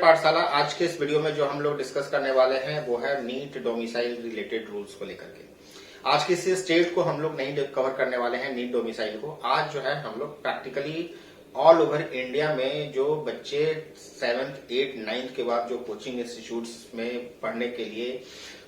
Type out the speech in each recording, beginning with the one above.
पाठशाला। आज के इस वीडियो में जो हम लोग डिस्कस करने वाले हैं वो है नीट डोमिसाइल रिलेटेड रूल्स को लेकर के। आज किसी स्टेट को हम लोग नहीं कवर करने वाले हैं नीट डोमिसाइल को। आज जो है हम लोग प्रैक्टिकली ऑल ओवर इंडिया में जो बच्चे 7th, 8th, 9th के बाद जो कोचिंग इंस्टीट्यूट्स में पढ़ने के लिए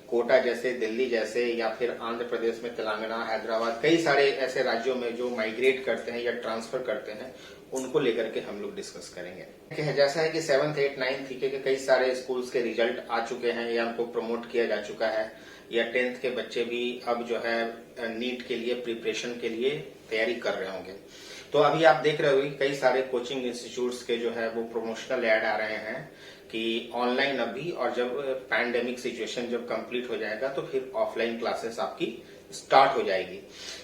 कोटा जैसे, दिल्ली जैसे या फिर आंध्र प्रदेश में तेलंगाना, हैदराबाद, कई सारे ऐसे राज्यों में जो माइग्रेट करते हैं या ट्रांसफर करते हैं, उनको लेकर के हम लोग डिस्कस करेंगे। जैसा है कि 7th, 8th, 9th के कई सारे स्कूल्स के रिजल्ट आ चुके हैं या उनको प्रमोट किया जा चुका है, या 10th के बच्चे भी अब जो है नीट के लिए प्रिपरेशन के लिए तैयारी कर रहे होंगे। तो अभी आप देख रहे हो कई सारे कोचिंग इंस्टीट्यूट्स के जो है वो प्रमोशनल ऐड आ रहे हैं कि ऑनलाइन अभी, और जब पैंडेमिक सिचुएशन जब कंप्लीट हो जाएगा तो फिर ऑफलाइन क्लासेस आपकी स्टार्ट हो जाएगी।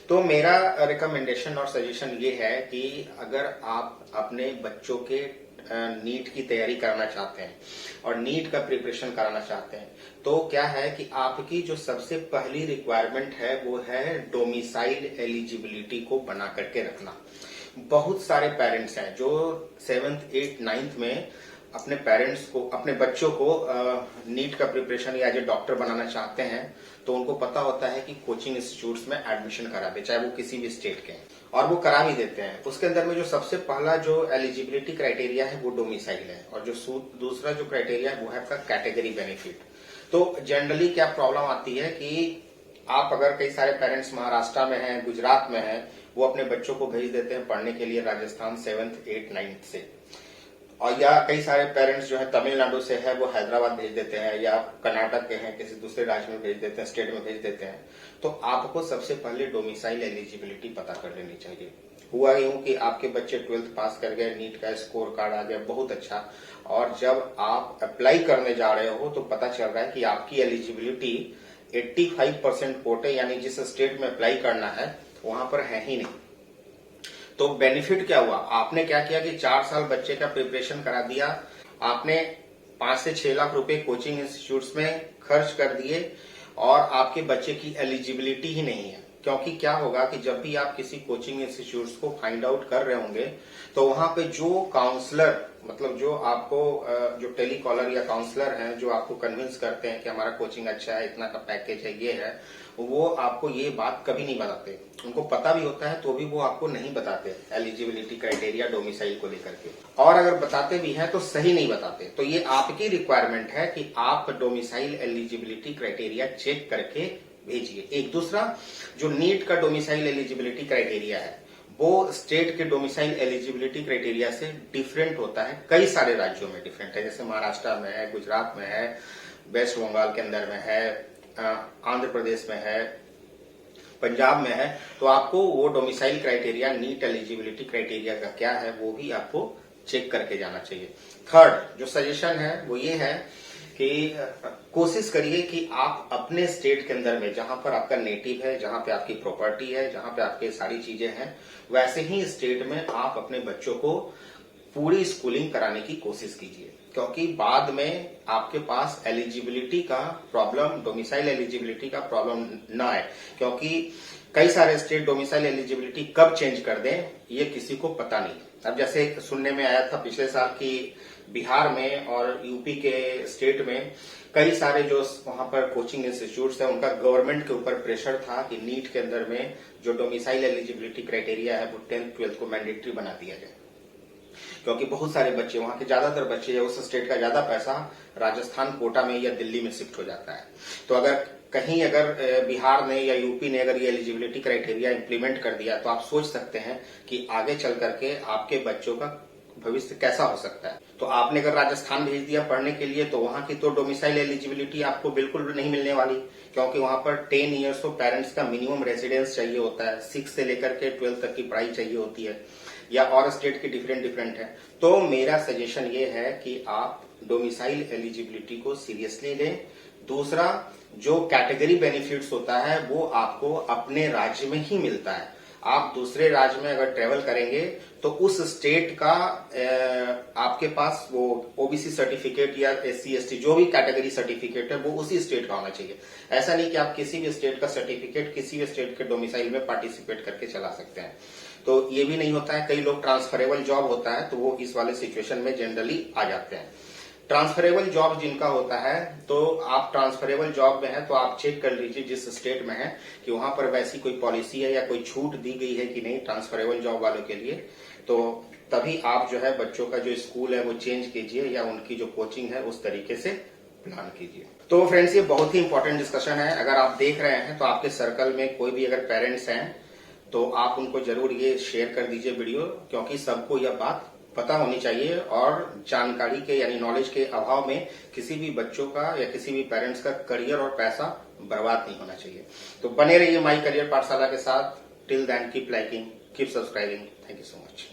तो मेरा रिकमेंडेशन और सजेशन ये है कि अगर आप अपने बच्चों के नीट की तैयारी कराना चाहते हैं और नीट का प्रिपरेशन कराना चाहते हैं, तो क्या है कि आपकी जो सबसे पहली रिक्वायरमेंट है वो है डोमिसाइल एलिजिबिलिटी को बना करके रखना। बहुत सारे पेरेंट्स हैं जो 7th, 8th, 9th में अपने पेरेंट्स को, अपने बच्चों को नीट का प्रिपरेशन या एज ए डॉक्टर बनाना चाहते हैं, तो उनको पता होता है कि कोचिंग इंस्टीट्यूट्स में एडमिशन करा दे, चाहे वो किसी भी स्टेट के हैं, और वो करा भी देते हैं। उसके अंदर में जो सबसे पहला जो एलिजिबिलिटी क्राइटेरिया है वो डोमिसाइल है, और जो दूसरा जो क्राइटेरिया है वो है आपका कैटेगरी बेनिफिट। तो जनरली क्या प्रॉब्लम आती है कि आप अगर कई सारे पेरेंट्स महाराष्ट्र में हैं, गुजरात में हैं, वो अपने बच्चों को भेज देते हैं पढ़ने के लिए राजस्थान 7th, 8th, 9th से, और या कई सारे पेरेंट्स जो है तमिलनाडु से है वो हैदराबाद भेज देते हैं, या कर्नाटक के हैं किसी दूसरे राज्य में भेज देते हैं, स्टेट में भेज देते हैं। तो आपको सबसे पहले डोमिसाइल एलिजिबिलिटी पता कर लेनी चाहिए। हुआ यूं कि आपके बच्चे 12th पास कर गए, नीट का स्कोर कार्ड आ गया, बहुत अच्छा, और जब आप अप्लाई करने जा रहे हो तो पता चल रहा है कि आपकी एलिजिबिलिटी 85% कोटे यानी जिस स्टेट में अप्लाई करना है वहां पर है ही नहीं। तो बेनिफिट क्या हुआ? आपने क्या किया कि 4 साल बच्चे का प्रिपरेशन करा दिया, आपने 5 से 6 लाख रुपए कोचिंग इंस्टीट्यूट्स में खर्च कर दिए, और आपके बच्चे की एलिजिबिलिटी ही नहीं है। क्योंकि क्या होगा कि जब भी आप किसी कोचिंग इंस्टीट्यूट्स को फाइंड आउट कर रहे होंगे तो वहां पे जो काउंसलर, मतलब जो आपको जो टेलीकॉलर या काउंसलर हैं जो आपको कन्विंस करते हैं कि हमारा कोचिंग अच्छा है, इतना का पैकेज है, ये है, वो आपको ये बात कभी नहीं बताते। उनको पता भी होता है तो भी वो आपको नहीं बताते एलिजिबिलिटी क्राइटेरिया डोमिसाइल को लेकर के, और अगर बताते भी हैं तो सही नहीं बताते। तो ये आपकी रिक्वायरमेंट है कि आप डोमिसाइल एलिजिबिलिटी क्राइटेरिया चेक करके भेजिए। एक दूसरा जो नीट का डोमिसाइल एलिजिबिलिटी क्राइटेरिया है वो स्टेट के डोमिसाइल एलिजिबिलिटी क्राइटेरिया से डिफरेंट होता है, कई सारे राज्यों में डिफरेंट है। जैसे महाराष्ट्र में है, गुजरात में है, वेस्ट बंगाल के अंदर में है, आंध्र प्रदेश में है, पंजाब में है। तो आपको वो domicile criteria, NEET eligibility criteria का क्या है वो भी आपको चेक करके जाना चाहिए। थर्ड जो सजेशन है वो ये है कि कोशिश करिए कि आप अपने स्टेट के अंदर में, जहां पर आपका नेटिव है, जहां पे आपकी प्रॉपर्टी है, जहां पे आपके सारी चीजें हैं, वैसे ही स्टेट में आप अपने बच्चों को पूरी स्कूलिंग कराने की कोशिश कीजिए। क्योंकि बाद में आपके पास एलिजिबिलिटी का प्रॉब्लम, डोमिसाइल एलिजिबिलिटी का प्रॉब्लम ना आए, क्योंकि कई सारे स्टेट डोमिसाइल एलिजिबिलिटी कब चेंज कर दें ये किसी को पता नहीं। अब जैसे सुनने में आया था पिछले साल की बिहार में और यूपी के स्टेट में कई सारे जो वहां पर कोचिंग इंस्टीट्यूट्स है उनका गवर्नमेंट के ऊपर प्रेशर था कि नीट के अंदर में जो डोमिसाइल एलिजिबिलिटी क्राइटेरिया है वो 10th, 12th को मैंडेटरी बना दिया जाए। क्योंकि बहुत सारे बच्चे, वहां के ज्यादातर बच्चे या उस स्टेट का ज्यादा पैसा राजस्थान, कोटा में या दिल्ली में शिफ्ट हो जाता है। तो अगर बिहार ने या यूपी ने अगर ये एलिजिबिलिटी क्राइटेरिया इंप्लीमेंट कर दिया तो आप सोच सकते हैं कि आगे चल करके आपके बच्चों का भविष्य कैसा हो सकता है। तो आपने अगर राजस्थान भेज दिया पढ़ने के लिए तो वहां की तो डोमिसाइल एलिजिबिलिटी आपको बिल्कुल नहीं मिलने वाली, क्योंकि वहां पर 10 ईयर्स तो पेरेंट्स का मिनिमम रेसिडेंस चाहिए होता है, 6 से लेकर के 12 तक की पढ़ाई चाहिए होती है, या और स्टेट की डिफरेंट है। तो मेरा सजेशन ये है कि आप डोमिसाइल एलिजिबिलिटी को सीरियसली लें। दूसरा जो कैटेगरी बेनिफिट्स होता है वो आपको अपने राज्य में ही मिलता है। आप दूसरे राज्य में अगर ट्रेवल करेंगे तो उस स्टेट का आपके पास वो ओबीसी सर्टिफिकेट या एससी एसटी जो भी कैटेगरी सर्टिफिकेट है वो उसी स्टेट का होना चाहिए। ऐसा नहीं कि आप किसी भी स्टेट का सर्टिफिकेट किसी भी स्टेट के डोमिसाइल में पार्टिसिपेट करके चला सकते हैं। तो ये भी नहीं होता है। कई लोग ट्रांसफरेबल जॉब होता है तो वो इस वाले सिचुएशन में जनरली आ जाते हैं। ट्रांसफरेबल जॉब जिनका होता है, तो आप ट्रांसफरेबल जॉब में है तो आप चेक कर लीजिए जिस स्टेट में है कि वहां पर वैसी कोई पॉलिसी है या कोई छूट दी गई है कि नहीं ट्रांसफरेबल जॉब वालों के लिए। तो तभी आप जो है बच्चों का जो स्कूल है वो चेंज कीजिए या उनकी जो कोचिंग है उस तरीके से प्लान कीजिए। तो फ्रेंड्स, ये बहुत ही इंपॉर्टेंट डिस्कशन है। अगर आप देख रहे हैं तो आपके सर्कल में कोई भी अगर पेरेंट्स हैं तो आप उनको जरूर ये शेयर कर दीजिए वीडियो, क्योंकि सबको यह बात पता होनी चाहिए और जानकारी के यानी नॉलेज के अभाव में किसी भी बच्चों का या किसी भी पेरेंट्स का करियर और पैसा बर्बाद नहीं होना चाहिए। तो बने रहिए माई करियर पाठशाला के साथ। Till then keep liking, keep subscribing. Thank you so much.